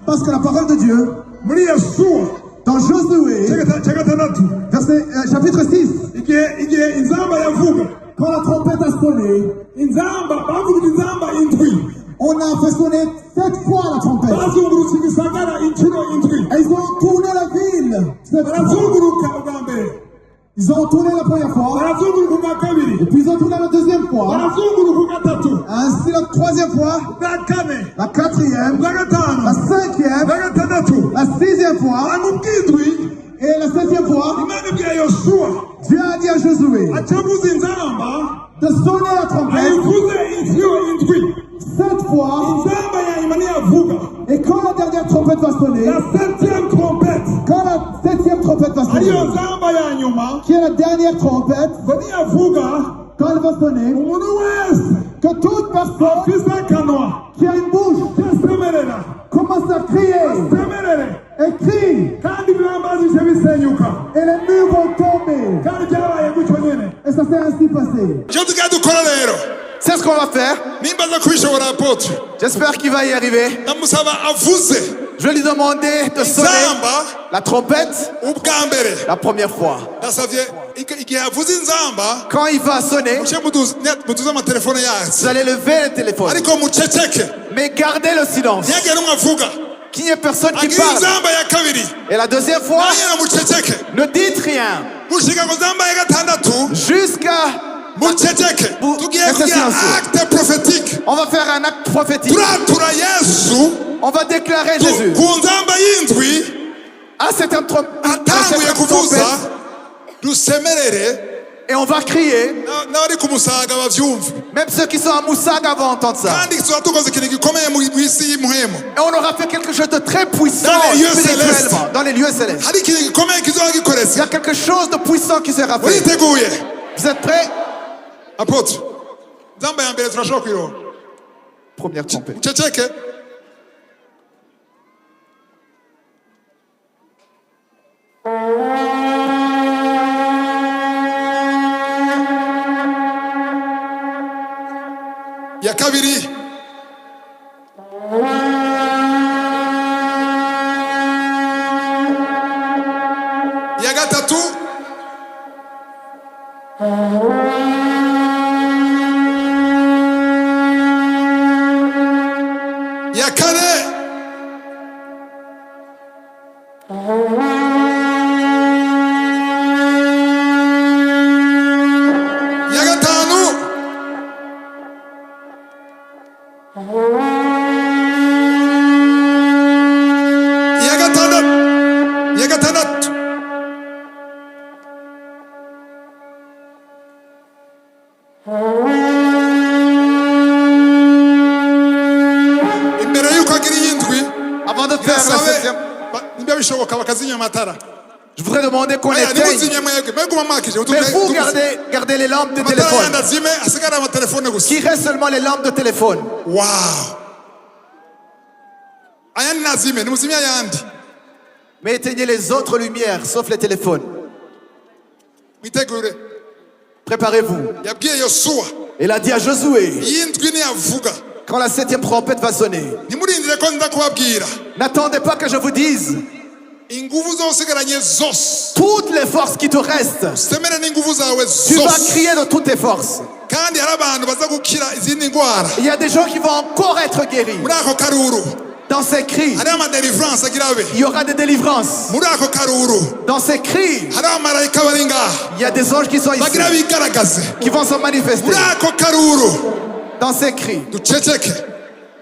Parce que la parole de Dieu, dans Josué, chapitre 6, quand la trompette a sonné, on a fait sonner 7 fois la trompette. Et ils ont tourné la ville 7 fois. Ils ont tourné la première fois, et puis ils ont tourné la deuxième fois, ainsi la troisième fois, la quatrième, la cinquième, la sixième fois, et la septième fois. Dieu a dit à Josué de sonner la trompette 7 fois, et quand la dernière trompette va sonner, quand la septième trompette va sonner, qui est la dernière trompette, quand elle va sonner, que toute personne qui a une bouche commence à crier et crie, et les murs vont tomber. Et ça s'est ainsi passé. C'est ce qu'on va faire. J'espère qu'il va y arriver. Je vais lui demander de sonner la trompette la première fois. Quand il va sonner, vous allez lever le téléphone. Mais gardez le silence. Qu'il n'y ait personne qui parle. Et la deuxième fois, ne dites rien. Jusqu'à... On va faire un acte prophétique. On va déclarer Jésus. À cette trompette. Et on va crier. Même ceux qui sont à Moussaga vont entendre ça. Et on aura fait quelque chose de très puissant spirituellement dans les lieux célestes. Il y a quelque chose de puissant qui sera fait. Vous êtes prêts? Apôtre. Première trompette. Ya kabiri. Ya gatatu. Ya kane. Ya gatanu. Ya gatandatu. Imbere yuko agira iyindwi, Avant de faire la septième, je voudrais demander qu'on éteigne. Mais vous gardez les lampes de téléphone. Qu'il reste seulement les lampes de téléphone. Wow. Ayandi nazime, nimuzimye ayandi. Mais éteignez les autres lumières, sauf les téléphones. Mwitegure. Préparez-vous. Yabwiye Yosuwa. Il a dit à Josué, Iyindwi niyavuga. quand la septième trompette va sonner, Nimurindire ko nza kubabwira. n'attendez pas que je vous dise. Inguvu zosigaranye zose. Toutes les forces qui te restent, Semere n'inguvu zawe tu vas zose. crier de toutes tes forces. Kandi hari abantu baza gukira izindi ndwara. Il y a des gens qui vont encore être guéris. Muri ako karuru. Dans ces cris, Hari amadeliverance agira abe. il y aura des délivrances. Muri ako karuru. Dans ces cris, Hari abamarayika bari ngaha. il y a des anges qui sont ici, Bagira bigaragaze. qui vont se manifester. Muri ako karuru. Dans ces cris, Duceceke.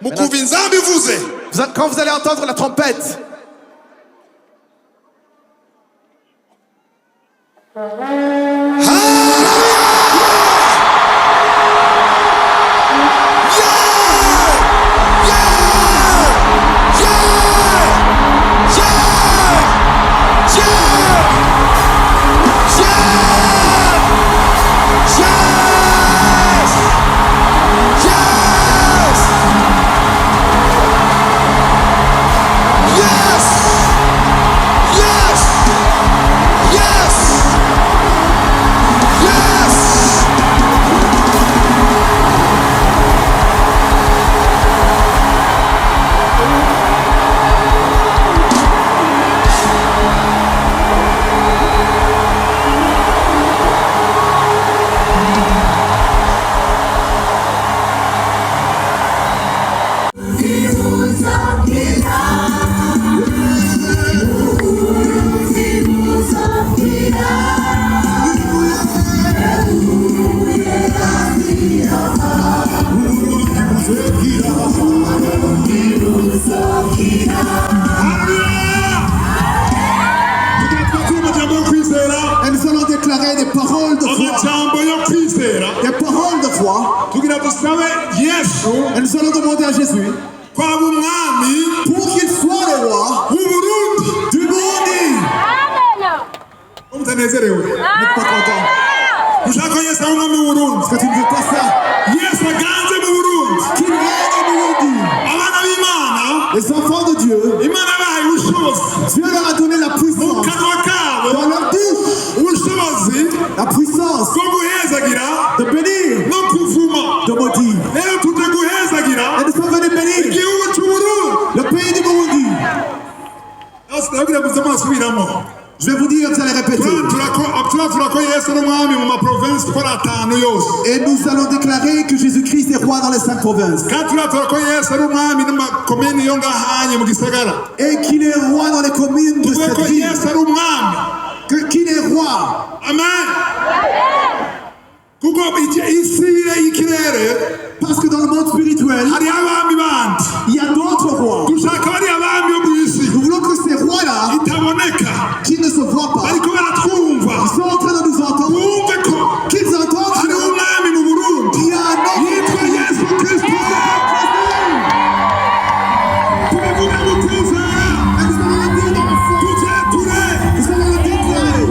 Mukumva inzambi ivuze. quand vous allez entendre la trompette, croix. tugira dusabe Yesu Et nous allons demander à Jésus kwaba umwami pour qu'il soit le roi w'Uburundi. du Burundi. Mutanezerewe? Vous n'êtes pas content? Ushaka ko Yesu ari umwami w'Uburundi? Est-ce que tu ne veux pas ça? Yesu aganze mu Burundi. Qu'il règne au Burundi. Abana b'Imana, Les enfants de Dieu, Imana yabahaye ubushobozi Dieu leur a donné la mu puissance kanwa kabo, dans leur bouche, ubushobozi la puissance bwo guhezagira de bénir, no kuvuma. de maudire. Rero tuje guhezagira Et nous sommes venus bénir igihugu c'Uburundi. le pays du Burundi. Ndabwira muzama asubiramo. Je vais vous dire, vous allez répéter. Turakora Yesu ari umwami mu maprovinsi uko ari atanu yose. Et nous allons déclarer que Jésus-Christ est roi dans les 5 provinces. Kandi turakora Yesu ari umwami no mu makomini yo ngahanye mu gisagara. Et qu'il est roi dans les communes de Tuvuge cette ko ville. Yesu ari umwami. Qu'il est roi. Amen. Kuko isire y'ikirere Parce que dans le monde spirituel, hari abami bandi. il y a d'autres rois. Dushaka bari abami yo mw'isi Nous voulons que ces rois-là, itaboneka qui ne se voient pas, bariko baratwumva, ils sont en train de nous entendre, bumve ko qu'ils entendent hari umwami mu Burundi qu'il y a un autre yitwa Yesu Kristo. Tubivuge mu kwizera, Et nous allons le dire dans la foi. tuvyature Nous allons le déclarer.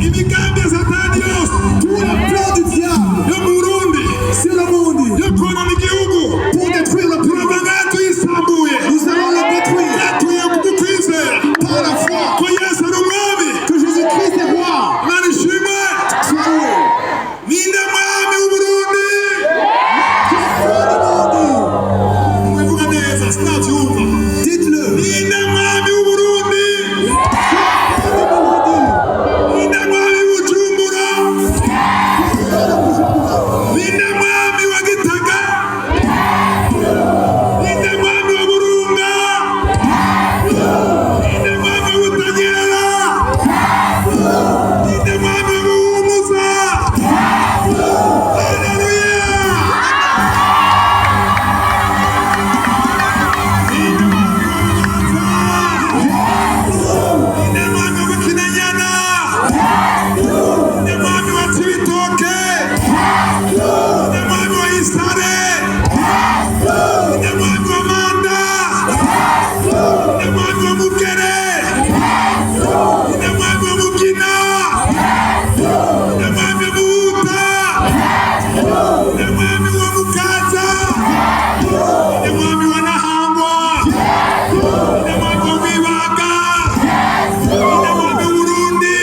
imigambi ya Satani yose Tout le plan du diable yo mu Burundi sur le monde yo konona igihugu pour détruire le pays, turavuga tuyisambuye nous allons le détruire yatuye mu kwizera par la foi ko Yesu ari umwami. que Jésus-Christ est roi. Imana ishimwe. Sois loué. Ninde mwami w'Uburundi? Roi du Burundi. Mubivuga neza sinavyumva. Dites-le. Ninde mwami w'Uburundi? Roi du Burundi. Ninde mwami w'Ubujumbura? Ninde mwami wa Gitega? Ninde mwami wa Burunga? Ninde mwami wa Butanyerera? Ninde mwami wa Buhumuza? Haleluya! Ninde mwami wa Bubanza? Ninde mwami wa Kinanyana? Ninde mwami wa Cibitoke? Ninde mwami wa Isare? Ninde mwami wa Manda? Ninde mwami wa Mugere? Ninde mwami wa Mugina? Ninde mwami wa Muhuta? Ninde mwami wa Mukaza? Ninde mwami wa Nahangwa? Ninde mwami wa Rwibaga? Ninde mwami w'Uburundi?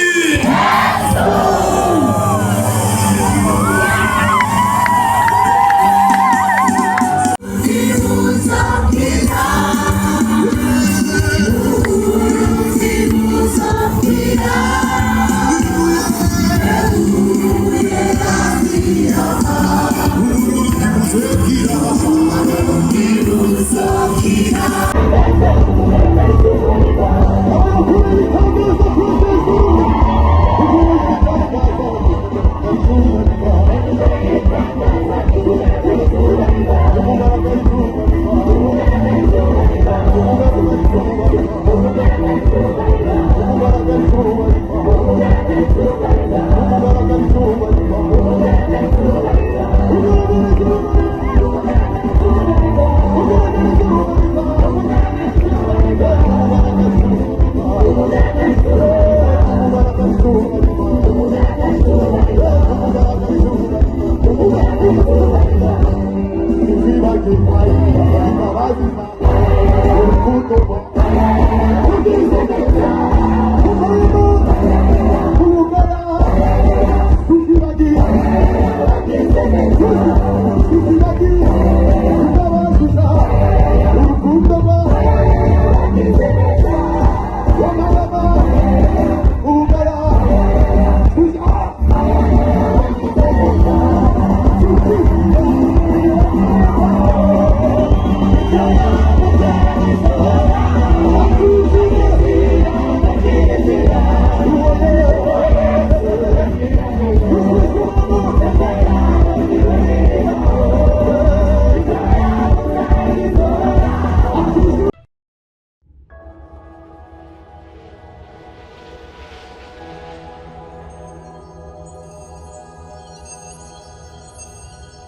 Thank you.